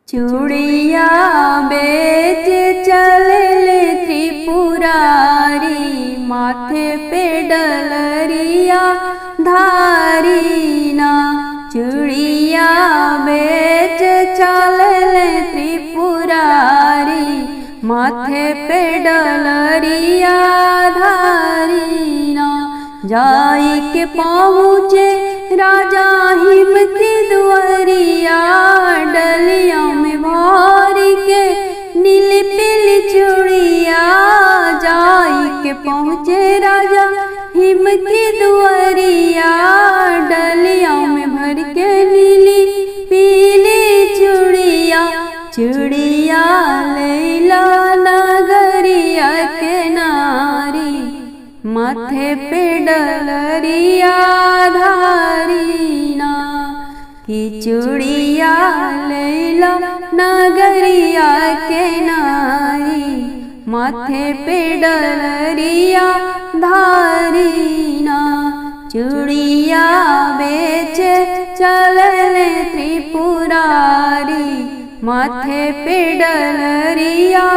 चूड़िया बेच चले त्रिपुरारी, माथे पे डलरिया धारीना। चूड़िया बेच चले त्रिपुरारी, माथे पे डलरिया धारीना। जाई के पहुँचे राजा हिमती दुआरिया, डलिया में भारी के नीली पीली चूड़िया। जाई के पहुँचे राजा हिमती दुआरिया, डलिया में भर के नीली पीली चूड़िया। चूड़िया लैला नगरिया के नारी, माथे पे डलरिया धारीना। कि चूड़िया लैला नगरिया के नारी, माथे पे डलरिया धारीना। चूड़िया बेच चले त्रिपुरारी, माथे पे डलरिया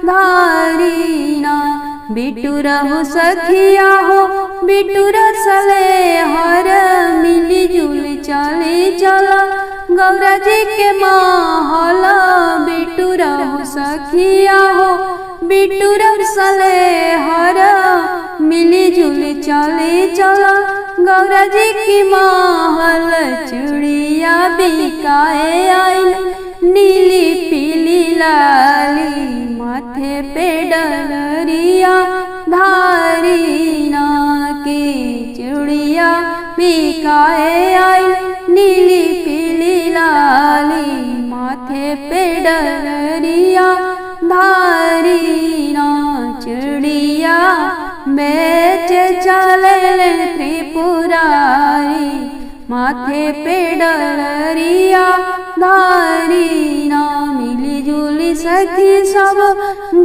धारीना। बिटूर हो सखिया हो बिटूर सले हर, मिली जुली चले चला गौरा जी के महल। बिटूर हो सखिया हो बिटूर सले हर, मिली जुली चले चला गौरा जी की महल। चूड़िया बिकाए आइल नीली पीली लाली, माथे पे डलरिया धारीना। की चूड़िया बिकाए आइल नीली पीली लाली, माथे पे डलरिया धारीना। चूड़िया बेच चले त्रिपुरारी, माथे पे डलरिया धारीना। मिली जुली सखी सब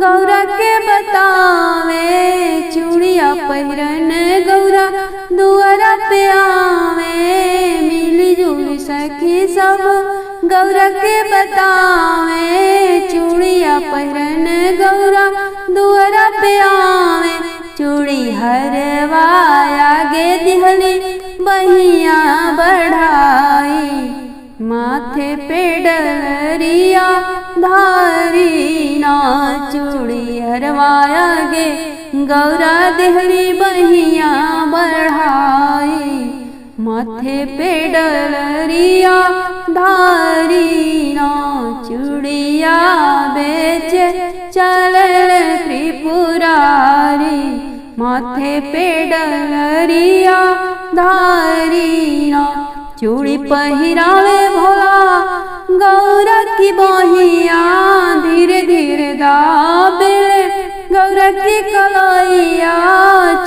गौरा के बतावे, चूड़िया पहिरन गौरा दुआरा पे आवे। मिली जुली सखी सब गौरा के बतावे, चूड़िया पहिरन गौरा दुआरा पे आवे। चूड़ी हरवा आगे दिहली बहिया बढ़ाई, माथे पे डलरिया धारीना। चूड़ी हरवाया गे गौरा देहरी बहिया बढ़ाई, माथे पे डलरिया धारीना। चूड़िया बेच चले त्रिपुरारी, माथे पे डलरिया धारीना। चूड़ी पहिरावे भोला गौरा की बहिया, धीरे धीरे दाबेले गौरा की कलैया।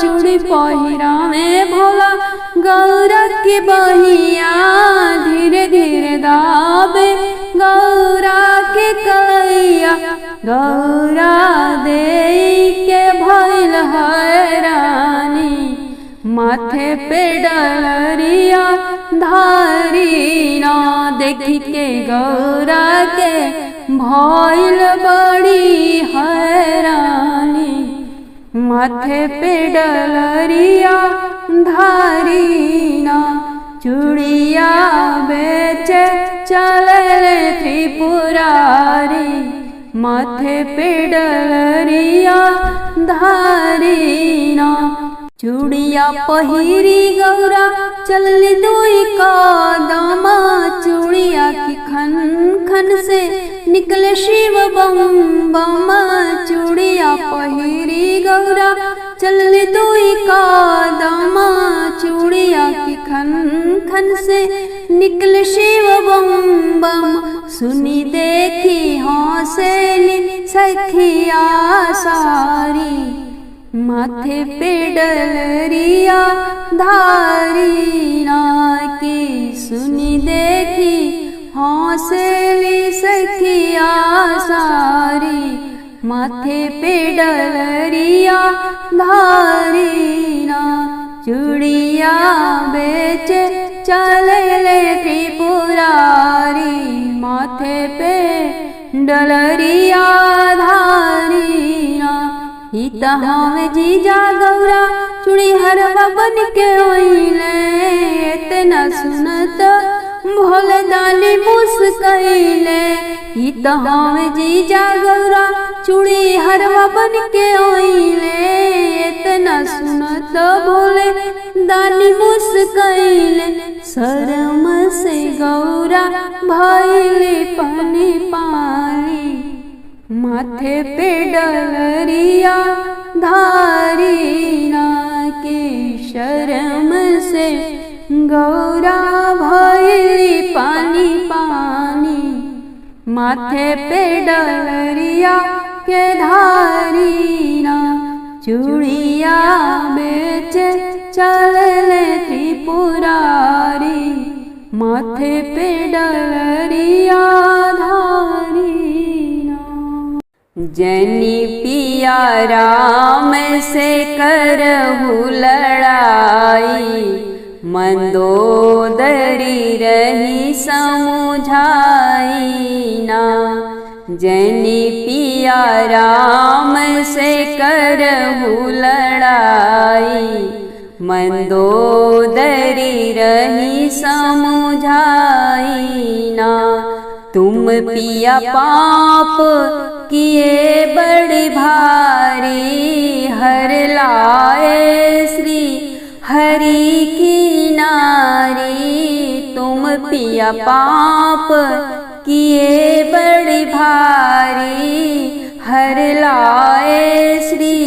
चूड़ी पहिरावे भोला गौरा की बहिया, धीरे धीरे दाबे गौरा की कलैया। गौरा दे के भइल हैरानी, माथे पे डलरिया धारीना। देखी के गौरा के भइल बड़ी हैरानी, माथे पे डलरिया धारीना। चूड़िया बेच चले त्रिपुरारी, माथे पे डलरिया धारीना। चूड़िया पहिरी गौरा चलली दुई कदम, चूड़िया की खन खन से निकले शिव बम बम। चूड़िया पहिरी गौरा चलली दुई कदम, चूड़िया की खन खन से निकले शिव बम बम। सुनी देखी हौसली सखिया सारी, माथे पे डलरिया धारीना। की सुनी देखी हौसली सखिया सारी, माथे पे डलरिया धारीना। चूड़िया बेच चले त्रिपुरारी, माथे माथे पे डलरिया धारीना। हित हमें जीजा गौरा चूड़ी हरवा बन के ओइले। इतना सुनत भोले दानी मुस्कैले। हित हमें जीजा गौरा चूड़ी हरवा बन के ओइले। इतना सुनत भोले दानी मुस्कैले। शर्म से गौरा भइले पानी पानी। माथे पे डलरिया धारीना के शर्म से गौरा भइली पानी पानी। माथे पे डलरिया के धारीना। चूड़िया बेचे चलले त्रिपुरारी। माथे पे डलरिया धारीना। जनी पिया राम से करहु लड़ाई। मंदोदरी रही समुझाईना। जनी पिया राम से करहु लड़ाई। मंदोदरी रही समुझाईना। तुम पिया पाप किए बड़ी भारी। हर लाए श्री हरि की नारी। तुम पिया पाप किए बड़ी भारी। हर लाए श्री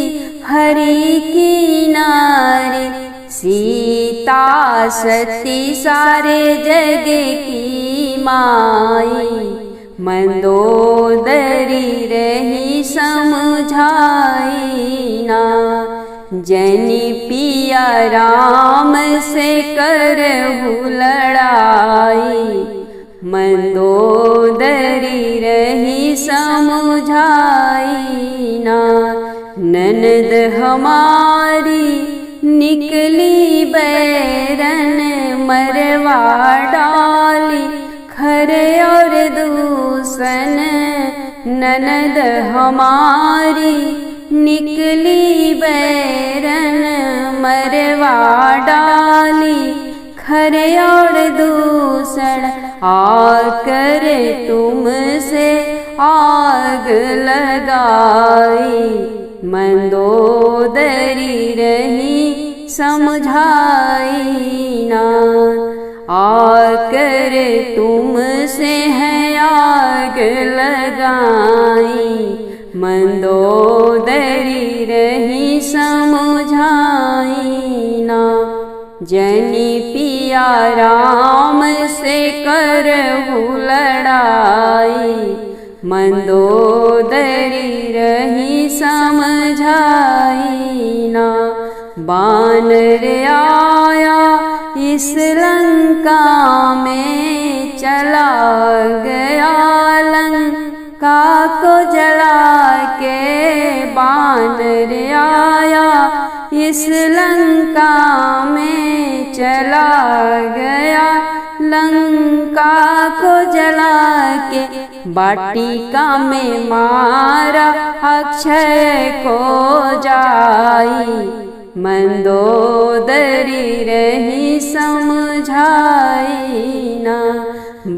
हरि की नारी। सीता सती सारे जग की माई। मंदोदरी रही समुझाईना। जनी पिया राम से करहु लड़ाई। मंदोदरी रही समुझाईना। ननद हमारी निकली बैरन। मरवा डाली खरे और दूसन। ननद हमारी निकली बैरन। मरवा डाली खरे और दूसर। आकर तुमसे आग लगाई। मंदोदरी रही समझाईना। आकर तुमसे है आग लगाई। मंदोदरी रही समझाईना। जनी पिया राम से करहु लड़ाई। मंदोदरी रही समझाईना। बानर आया इस लंका में। चला गया लंका को जला के। बानर आया इस लंका में। चला गया लंका को जला के। वाटिका में मारा अक्षय को जाई। मंदोदरी रही समझाईना।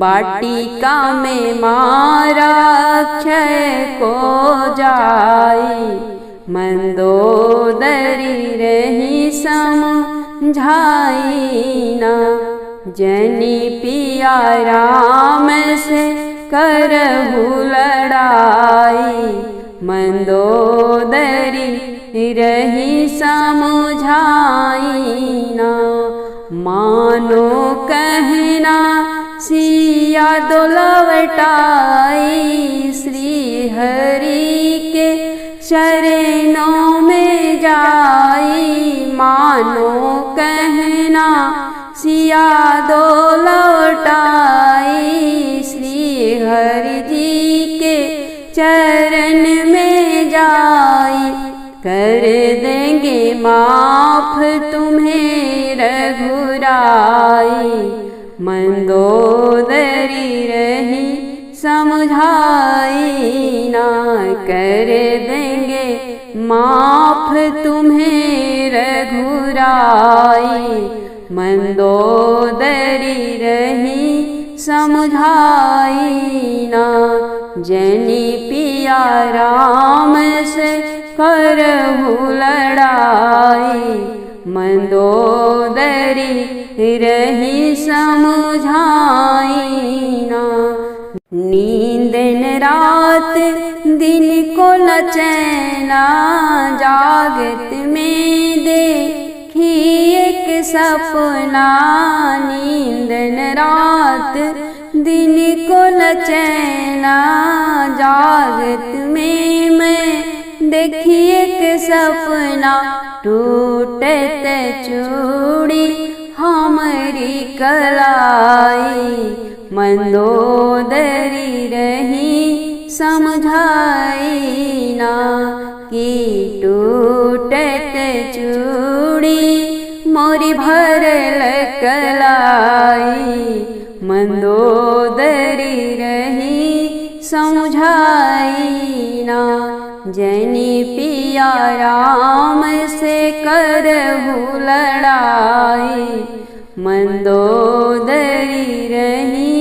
वाटिका में मारा अक्षय को जाई। मंदोदरी रही समझाईना। जनी पिया राम से करहु लड़ाई। मंदोदरी रही समझाईना। मानो कहना सिया दो लवटाई। श्री हरि के शरणों में जाई। मानो कहना सिया दो लौटाई। श्री हरि जी के चरण में जाई। कर देंगे माफ तुम्हें रघुराई। मंदोदरी रही समझाई ना, कर देंगे माफ तुम्हें रघुराई। मंदोदरी रही समझाई ना, जनी पिया राम से करहु लड़ाई। मंदोदरी रही समझाई ना, नींद न रात दिन को न चैना, जागत में देखी एक सपना। नींद न रात दिन को न चैना, जागत में मैं देखी एक सपना। टूटत चूड़ी हमारी कलाई, मंदोदरी रही समझाई ना, कि टूटत चूड़ी मोरी भरल कलाई। मंदोदरी रही समझाई ना, जनी पिया राम से करहु लड़ाई। मंदोदरी रही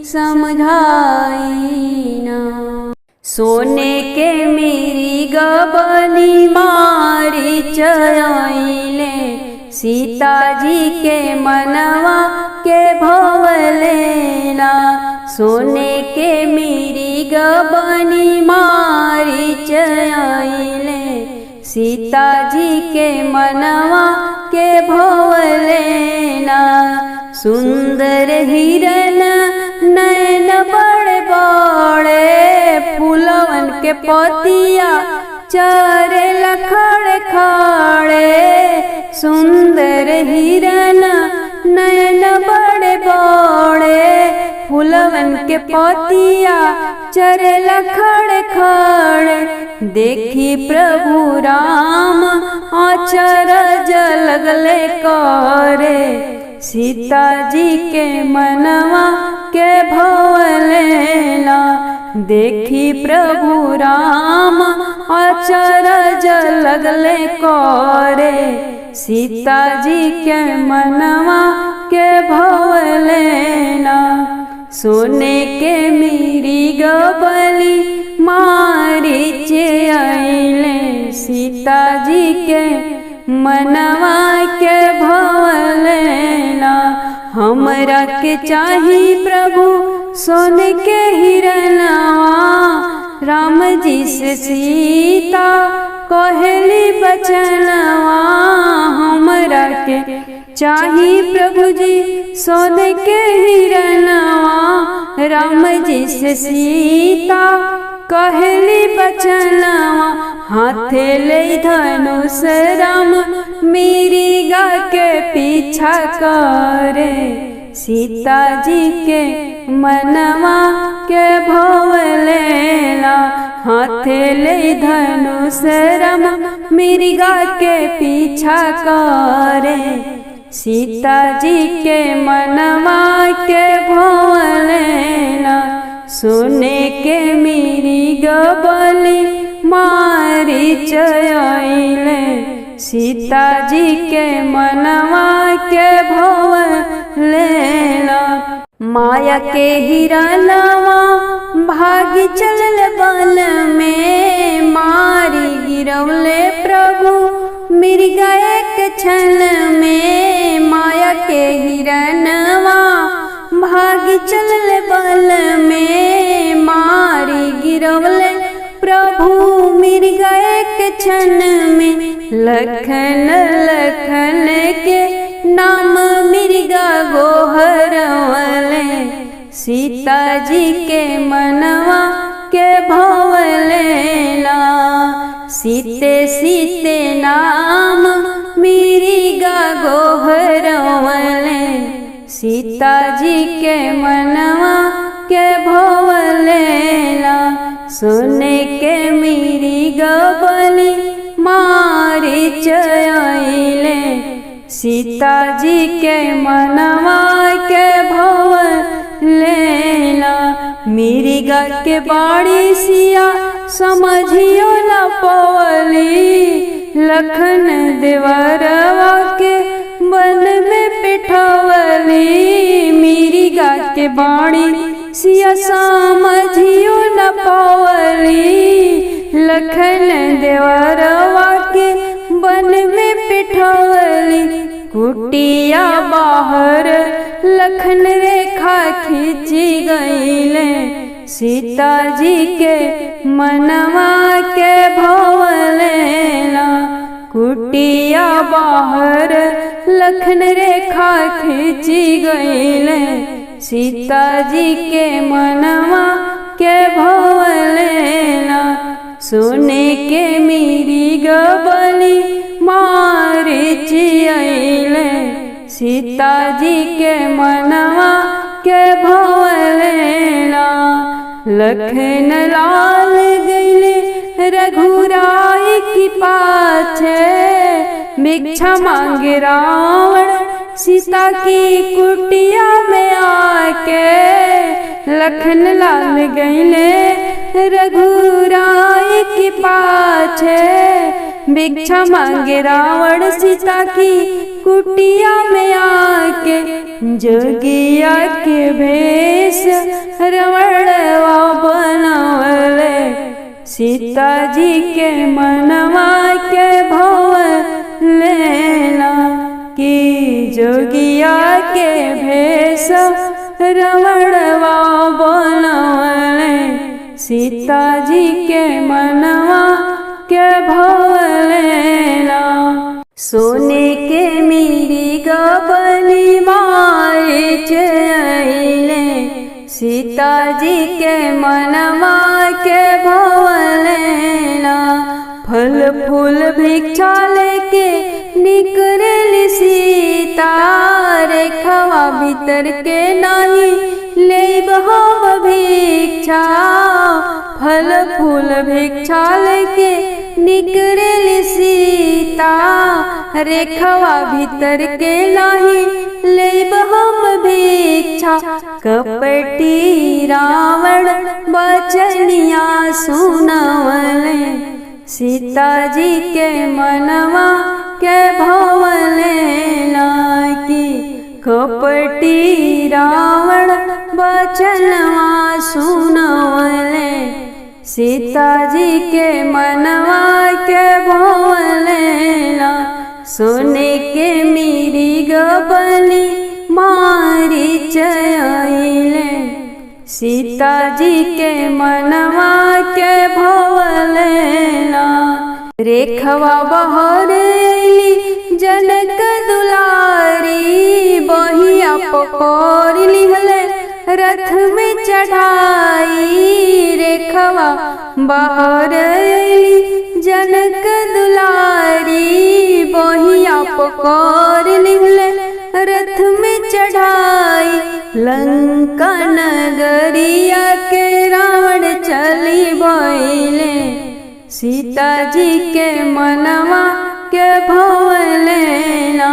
समझाई ना, सोने के मेरी गबनी मारी चयाइले, सीता जी के मनवा के भवलेना। सोने के मेरी गबनी मारी चयाइले, सीता जी के मनवा के भवलेना। सुंदर हिरन नैन बड़े बड़े, फूलवन के पतिया चारे लखड़े खड़े। सुंदर हिरन नैन बड़े बड़े, फूलवन के पतिया चरे लखड़े खड़े। देखी प्रभु राम अचरज लगले करे, सीता जी के मनवा के भवलेना। देखी प्रभु राम अचरज लगले करे, सीता जी के मनवा के भवलेना। सोने के मेरी गबली मारी चयाइले, सीता जी के मनवा के भवलेना। हमरा के चाही प्रभु सोने के हिरनवा, राम जी से सीता कहली बचनवा। हमरा के चाही प्रभु जी सोने के हिरनवा, राम जी से सीता कहली बचनवा। हाथे ले धनुष राम मिर्गा के पीछा करे, सीता जी के मनवा के भवलेना। हाथे ले धनुष राम मिर्गा के पीछा करे, सीता जी के मनवा के भवलेना। सोने के मेरी गबली मारी चयाइले, सीता जी के मनवा के भवलेना। माया के हिरनवा भागी चलल बन में, मारी गिरवले प्रभु मिर्गा एक क्षण में। माया के हिरनवा भागी चलल बन में, मारी गिरवले प्रभु मिर्गा एक क्षण में। लखन लखन के नाम मिर्गा गोहरवले, सीता जी के मनवा के भवलेना। सीते सीते नाम मिर्गा गोहरवले, सीता जी के मनवा के भवलेना। सोने के मिर्गा बलि मारी चयाइले, सीता जी के मनवा के भवलेना। मिर्गा के बाड़ी सिया समझियो न पवली, लखन देवरवा के वन में पिठवली। मिर्गा के बाड़ी सिया समझियो न पवली, लखन देवरवा के वन में पिठवली। कुटिया बाहर लखन रेखा खींची गईले, सीता जी के मनवा के भवलेला। कुटिया बाहर लखन रेखा खींची गईले, सीता जी के मनवा के भवलेला। सोने के मिर्गा बलि मारीच अइले, सीता जी के मनवा के भवलेला। लखन लाल गईले रघुराई की पाछे, भिक्षा मांगे रावण सीता की कुटिया में आके। लखन लाल गईले रघुराई की पाछे, भिक्षा मांगे रावण सीता की कुटिया में आके। जोगिया के भेष रावणवा बनवले, सीता जी के मनवा के भवलेला। कि जोगिया के भेष रावणवा बनवले, सीता जी के मनवा के भवलेला। सोने के मिर्गा बलि मारीच अइले, सीता जी के मनवा के भवलेला। फल फूल भिक्षा लेके निकलली सीता, रेखवा भीतर के नहीं लेब हम भिक्षा। फल फूल भिक्षा लेके निकलली सीता, रेखवा भीतर के नहीं लेब हम भिक्षा। कपटी रावण बचनिया सुनवले, सीता जी के मनवा के भवलेला। कि कपटी रावण बचनवा सुनवले, सीता जी के मनवा के भवलेला। सोने के मिर्गा बलि मारीच अइले, सीता जी के मनवा के भवलेला। रेखवा बहर अइली जनक दुलारी, बहिया पकड़ लिहले रथ में चढ़ाई। रेखवा बहर अइली जनक दुलारी, बहिया पकड़ लिहले रथ में चढ़ाई। लंका नगरिया के रावण चली बइले, सीता जी के मनवा के भवलेला।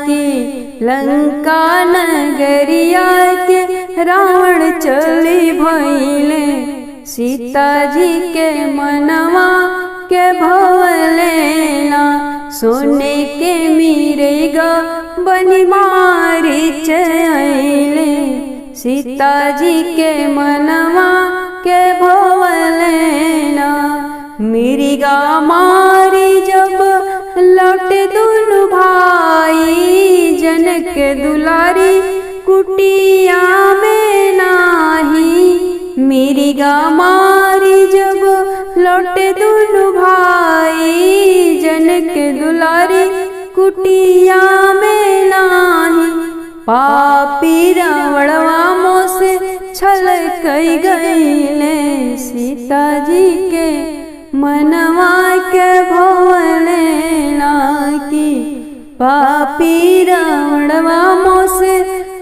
कि लंका नगरिया के रावण चली भइले, सीता जी के मनवा के भवलेला। सोने के मिर्गा बलि मारीच अइले, सीता जी के मनवा के भवलेला। मिर्गा मारी जब लौटे दुनु भाई, जनक दुलारी कुटिया में नाही। मिर्गा मारी जब लौटे दुनु भाई, जनक दुलारी कुटिया में नाही। पापी रावणवा मोसे छल कई गईले, सीता जी के मनवा के भवलेला। कि पापी रावणवा मोसे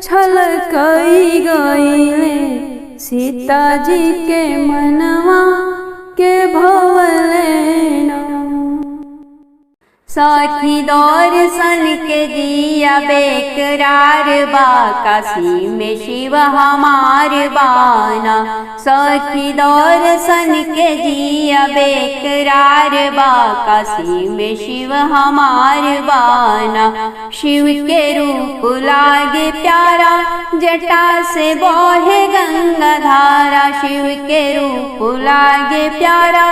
छल कई गईले, सीता जी के मनवा के भवलेला। सखी दर्शन के जिया बेकरार बा, काशी में शिव हमार बाना। सखी दर्शन के जिया बेकरार बा, काशी में शिव हमार बाना। शिव के रूप लागे प्यारा, जटा से बहे गंगा धारा। शिव के रूप लागे प्यारा,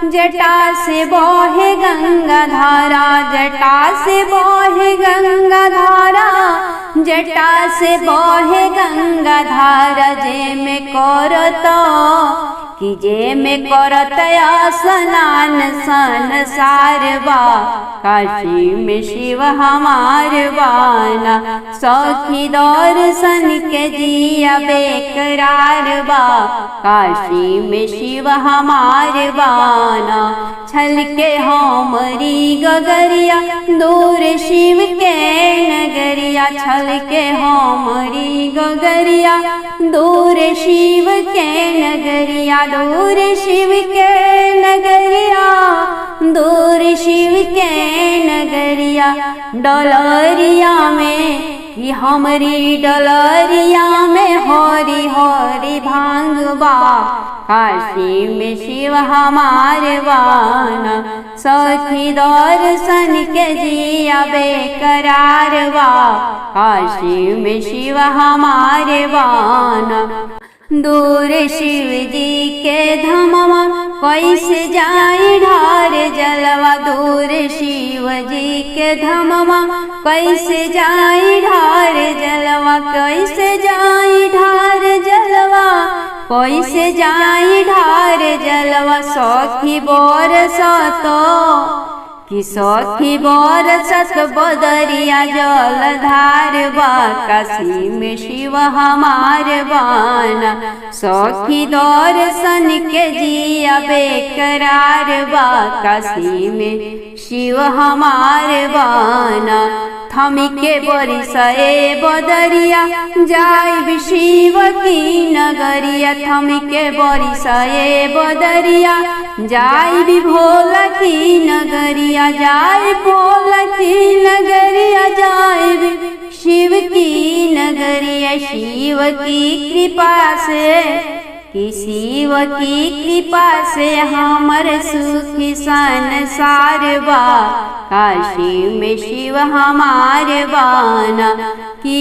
जटा से बहे गंगा धारा। जटा से बहे गंगा धारा, जटा से बहे गंगा धारा। जे में करत कि जे में करत स्नान संसार बा, काशी में शिव हमार बाना। सखी दर्शन के जिया बेकरार बा, काशी में शिव हमार बाना। छल के हमरी गगरिया, दूर शिव के नगरिया। छल के हमरी गगरिया, दूर शिव के नगरिया। दूर शिव के नगरिया, दूर शिव के नगरिया। डलरिया में कि हमरी डलरिया में हरी हरी भांग बा, काशी में शिव हमार बाना। सखी दर्शन के जिया बेकरार बा, काशी में शिव हमार बाना। दूर शिव जी के धमवा, कैसे जाई ढार जलवा। दूर शिव जी के धमवा, कैसे जाई ढार जलवा। कैसे जाई ढार जलवा, कैसे जाई ढार जलवा। सखी बरसत कि सखी बरसत बदरिया जलधार बा, काशी में शिव हमार बाना। सखी दर्शन के जिया बेकरार बा, काशी में शिव हमार बाना। थमी के बरिसए बदरिया, जाई शिव की नगरिया। थमी के बरिसए बदरिया, जाई भोला की नगरिया। जाई भोला की नगरिया, जाई शिव की नगरिया। शिव की कृपा से कि शिव की कृपा से हमर सुखी संसार बा, काशी में शिव हमार बाना। कि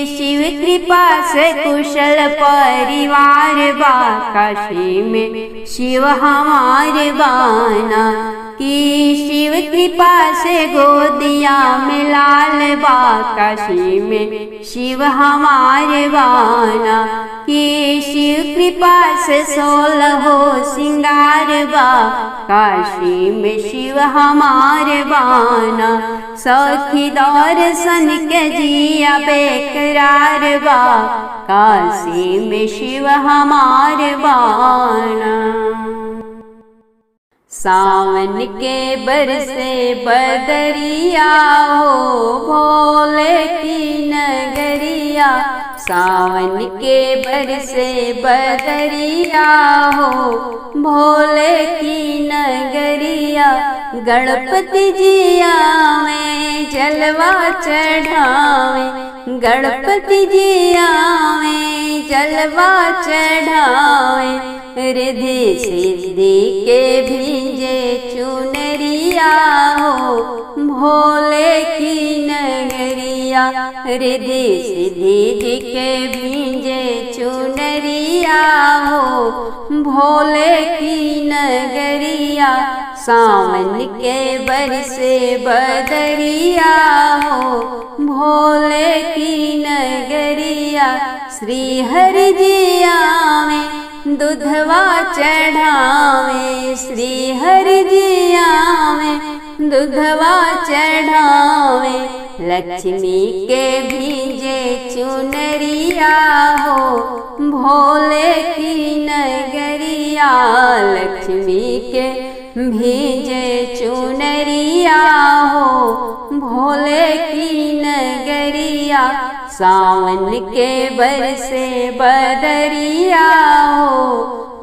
शिव कृपा से कुशल परिवार बा, काशी में शिव हमार बाना। कि शिव कृपा से गोदिया में लाल बा, काशी में शिव हमार बाना। कि शिव कृपा से 16 सिंगार बा, काशी में शिव हमार बाना। सखी दर्शन के जिया बेकरार बा, काशी में शिव हमार बाना। सावन के बरसे बदरिया हो, भोले की नगरिया। सावन के बरसे बदरिया हो, भोले की नगरिया। गणपति जी आवे जलवा चढ़ावे, गणपति जी आवे जलवा चढ़ावे। रिद्धि सिद्धि के भींजे चुनरिया हो, भोले की नगरिया। रिद्धि सिद्धि के भींजे चुनरिया हो, भोले की नगरिया। सावन के बरसे बदरिया हो, भोले की नगरिया। श्री हरि जी आवे दूधवा चढ़ावे, श्री हरि जी आवे दूधवा चढ़ावे। लक्ष्मी के भींजे चुनरिया हो, भोले की नगरिया। लक्ष्मी के भींजे चुनरिया हो, भोले की नगरिया। सावन के बरसे बदरिया हो,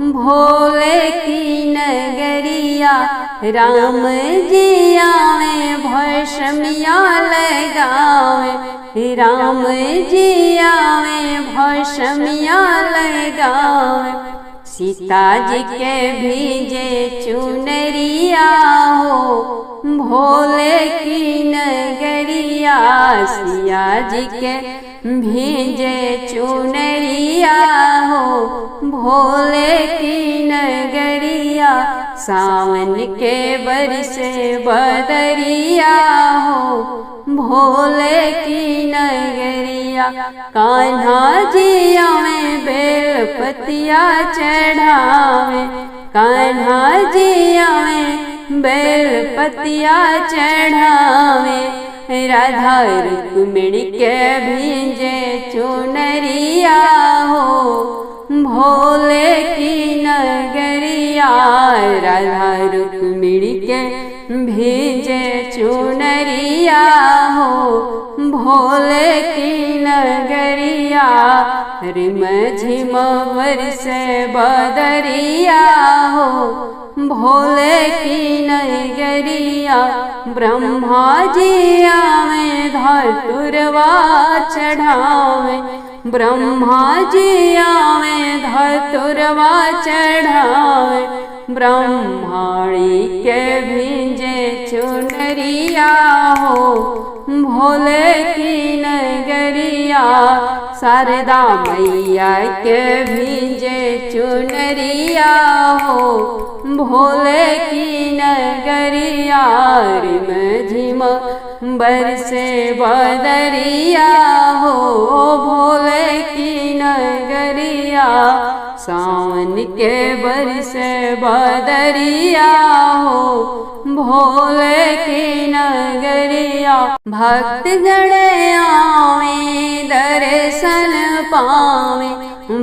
भोले की नगरिया। राम जी आवे भस्मिया लगावे, राम जी आवे भस्मिया लगावे। सीता जी के भीजे चुनरिया हो भोले की नगरिया, सिया जी के भीजे चुनरिया हो भोले की नगरिया। सावन के बरसे बदरिया हो भोले की नगरिया। कान्हा जी आवे बेल पतिया चढ़ावे, कान्हा जी आवे बेल पतिया चढ़ावे। राधा रुक्मिणी के भीजे चुनरिया हो भोले की नगरिया, राधा रुक्मिणी के भीजे चुनरिया हो भोले की नगरिया। रिम झिम बरसे बदरिया हो भोले की नगरिया। ब्रह्मा जी आवे धतुरवा चढ़ावे, ब्रह्मा जी आवे धतुरवा चढ़ावे। ब्रह्माणी के भीजे चुनरिया हो भोले की नगरिया। शारदा मैया के भीजे चुनरिया हो भोले की नगरिया। रिम झिम बरसे बदरिया हो भोले की नगरिया। सावन के बरसे बदरिया हो भोले की नगरिया। भक्त गण आवे दर्शन पावे,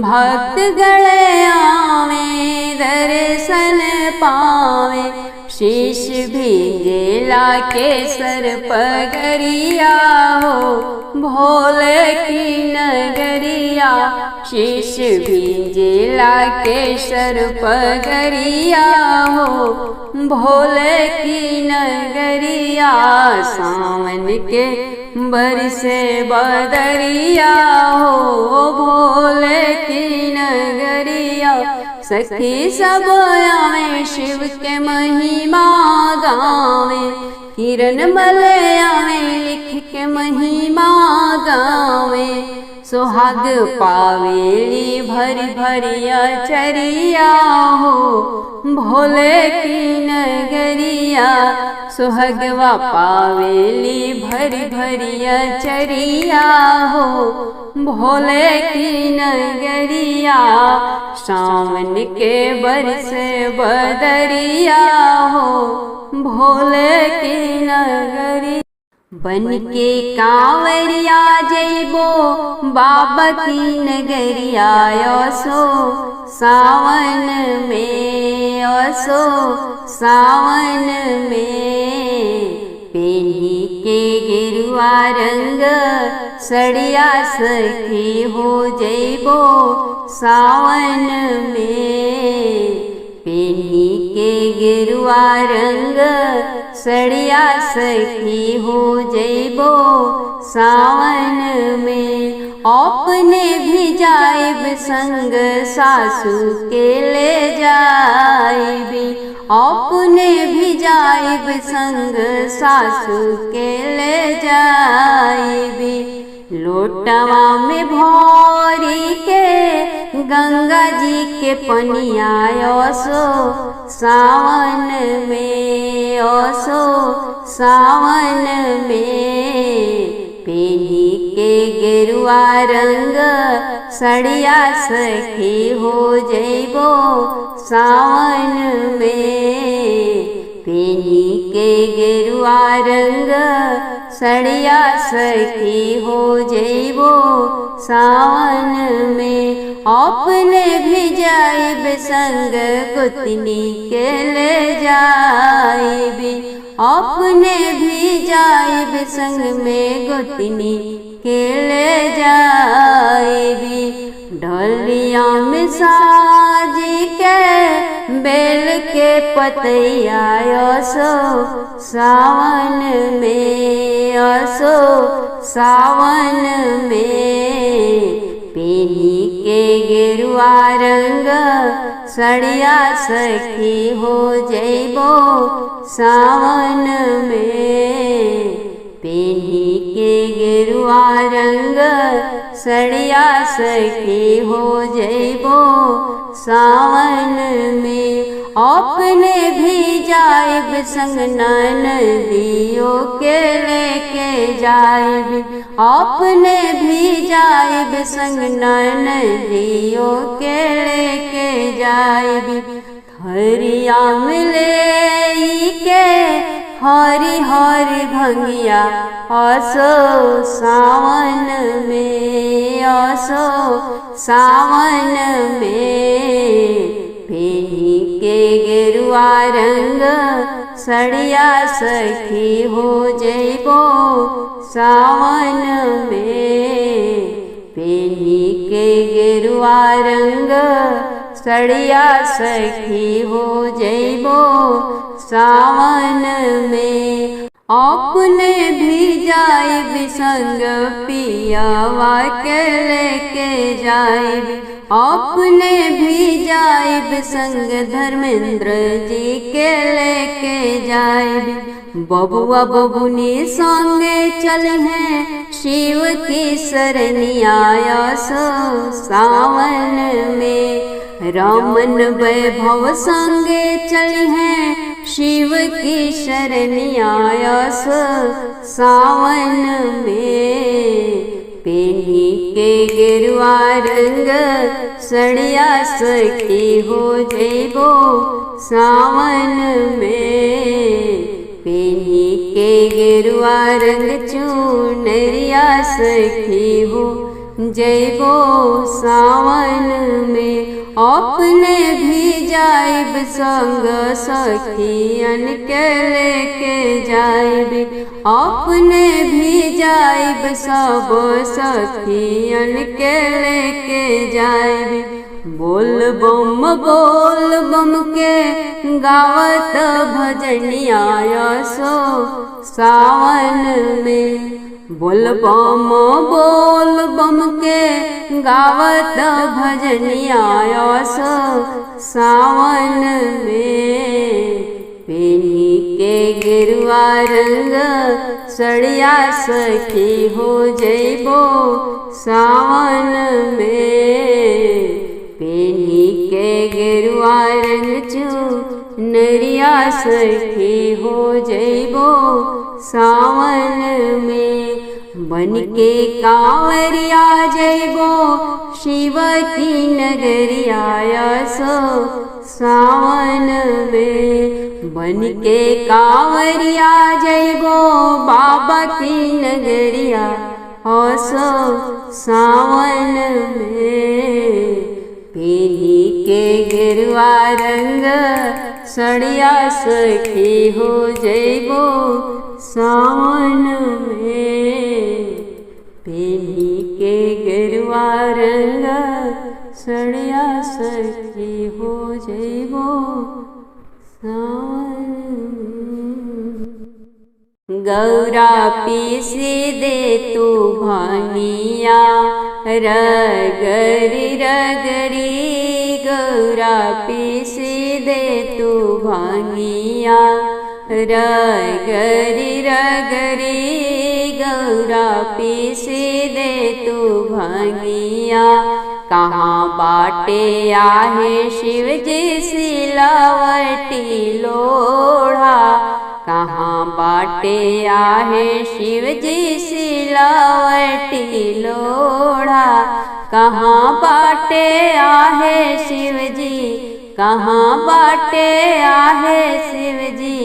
भक्त गण आवे दर्शन पावे। शीश भींजेला केसर पगरिया हो भोले की नगरिया। शीश भींजेला केसर पगरिया हो भोले की नगरिया। सावन के बरसे बदरिया हो भोले की नगरिया। सखी सब आवे शिव के महिमा गावे, किरण मल आवे लिख के महिमा गावे। सुहाग पावेली भरी भरिया चरिया हो भोले की नगरिया। सुहागवा पावेली भरी भरिया चरिया हो भोले की नगरिया। सावन के बरसे बदरिया हो भोले की नगरिया। बन के कांवरिया जइबो बाबा की नगरिया। असो सावन में, असो सावन में। पेन्ही के गेरुआ रंग सड़िया सखी हो जइबो सावन में। पेन्ही के गेरुआ रंग सड़िया सखी हो जइबो सावन में। अपने भी जाइब संग सासू के ले जाइबी, अपने भी जाइब संग सासू के ले जाइबी। लोटवा में भोरी के गंगा जी के पनिया। असो सावन में, असो सावन में। पेन्ही के गेरुआ रंग सड़िया सखी हो जइबो सावन में। पेन्ही के गेरुआ रंग सड़िया सखी हो जइबो सावन में। अपने भी जाइब संग गोतनी के ले जाइबी, अपने भी जाइब संग में गोतनी के ले जाइबी। डलिया में साजी के बेल के पतैया असो सावन में, असो सावन में। पेनी के गेरुआ रंग सड़िया सखी हो जइबो सावन में। पेनी के गेरुआ रंग सड़िया सखी हो जइबो सावन में। अपने भी जाइब संग ननदियों के लेके जाइब, अपने भी जाइब संग ननदियों के लेके जाइब। थरिया मिले के हरी हरी भंगिया असो सावन में, असो सावन में। पेनी के गेरुआ रंग सड़िया सखी हो जइबो सावन में। पेनी के गेरुआ रंग सड़िया सखी हो जइबो सावन में। अपने भी जाइब संग पियावा के लेके जाइब, अपने भी जाइब संग धर्मेंद्र जी के लेके जाइब। बबुआ बबुनी संगे चल हैं शिव की शरणिया असो सावन में। रामन वैभव संगे चल हैं शिव की शरणिया असो सावन में। पेनी के गेरुआ रंग सड़िया सखी हो जइबो सावन में। पेनी के गेरुआ रंग चुनरिया सखी हो जइबो सावन में। अपने भी जाइब संग सखियन के लेके जाइब, अपने भी जाइब सब सखियन के लेके जाइब। बोल बम के गावत भजनिया असो सावन में। बोल बम के गावत भजनिया असो सावन में। पेनी के गेरुआ रंग सड़िया सखी हो जइबो सावन में। पेनी के गेरुआ रंग चुनरिया सखी हो जइबो सावन में। बन के कांवरिया जइबो शिव की नगरिया असो सावन में। बन के कांवरिया जइबो बाबा की नगरिया असो सावन में। पेनी के गेरुआ रंग सड़िया सखी हो जइबो सावन में। पेनी के गेरुआ रंग सड़िया सखी हो जइबो सावन में। गौरा पीसी दे तू भानिया रगरी रगरी, गौरा पीसी दे तू भानिया रगरी रगरी, गौरा पीसी दे तू भानिया। कहाँ बाटे आहे शिव जी सिलावटी लोढ़ा, कहाँ बाटे आहे शिव जी सिलावटी लोढ़ा। कहाँ बाटे आहे शिव जी, कहाँ बाटे आहे शिव जी।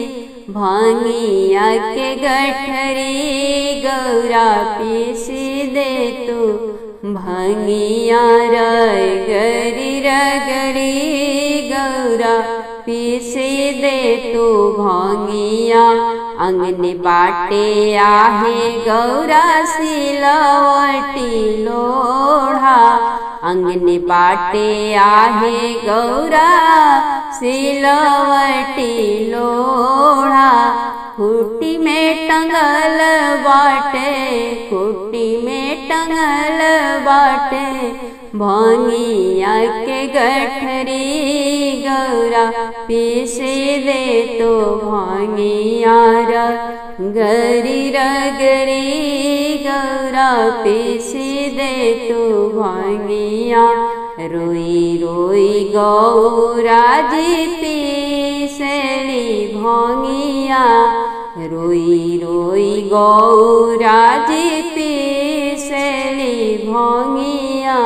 भांगिया के गठरी गौरा पीसी दे तू, भांगिया रगरी रगरी गौरा पीसी दे तू भांगिया। अंगने बाटे आहे गौरा सिलवटी लोढ़ा, अंगने बाटे आहे गौरा सिलवटी लोढ़ा, खूटी में टंगल बाटे, खूटी में टंगल बाटे भंगिया के गठरी गौरा पीसे दे तो भंगिया गरी रगरी गौरा पीसे दे तो भंगिया। रोई रोई गौरा जी पीसली भंगिया, रोई रोई गौरा जी पीसली भंगिया।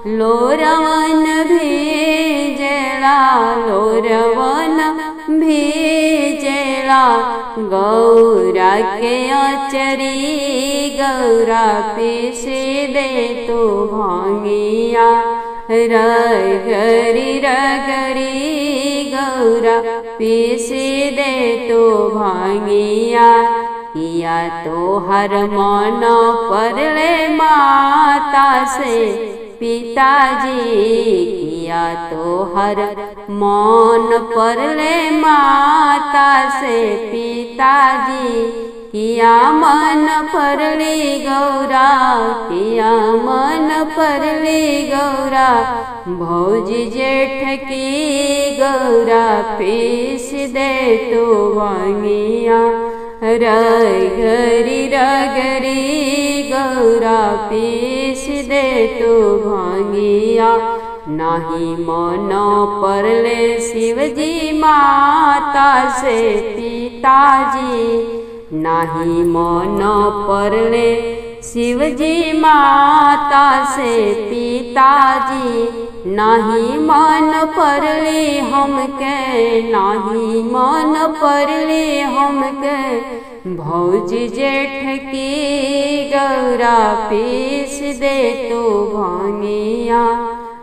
लोरवन भेजला, लोरवन भेजला गौरा के अचरी गौरा पीसे दे तो भंगिया। रगरी रगरी गौरा पीसे दे तो भंगिया। किया तो हर मन परले माता से पिताजी, किया तो हर मन परले माता से पिताजी। किया मन परली गौरा, किया मन परली गौरा भौजी जेठ की गौरा पीस दे तो भंगिया। रगरी रगरी गौरा पीस दे तो भंगिया। नाही मन परले शिवजी माता से पिताजी, नाही मन परले शिवजी माता से पिताजी। नाही मन परले हमके, नाही मन परले हमके भौजी जेठ की गौरा पीस दे तो भंगिया।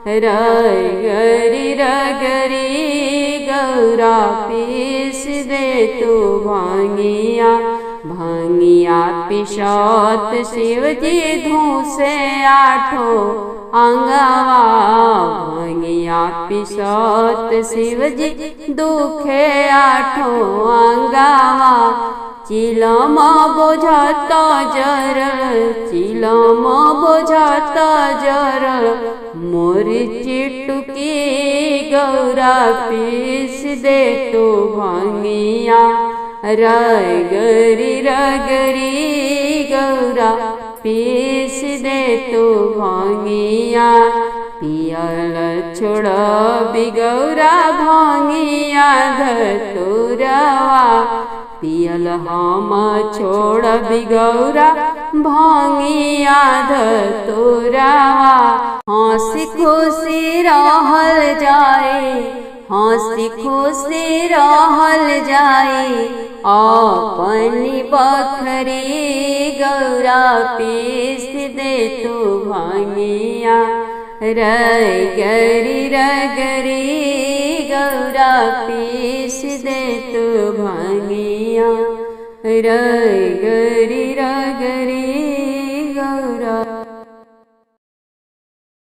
रगरी रगरी गौरा पीस दे तो भंगिया। भंगिया पिसत शिवजी धूसे आठो अंगवा, भंगिया पिसत शिवजी दुखे आठो अंगवा। चिलम बोझत जरल, चिलम बोझत जरल मोरी चिटुकी गौरा पीस दे तो भंगिया। रगरी रगरी गौरा पीस दे तो भंगिया। पियल छोड़ बिगौरा भंगिया धतुरवा, पियल हम छोड़ बिगौरा भंगिया धतुरवा। हंसी खुशी रहल जाए, हंसी खुशी रहल जाए अपनी बखरी गौरा पीस दे तो भंगिया। रगरी रगरी गौरा पीस दे तो भंगिया। रगरी रगरी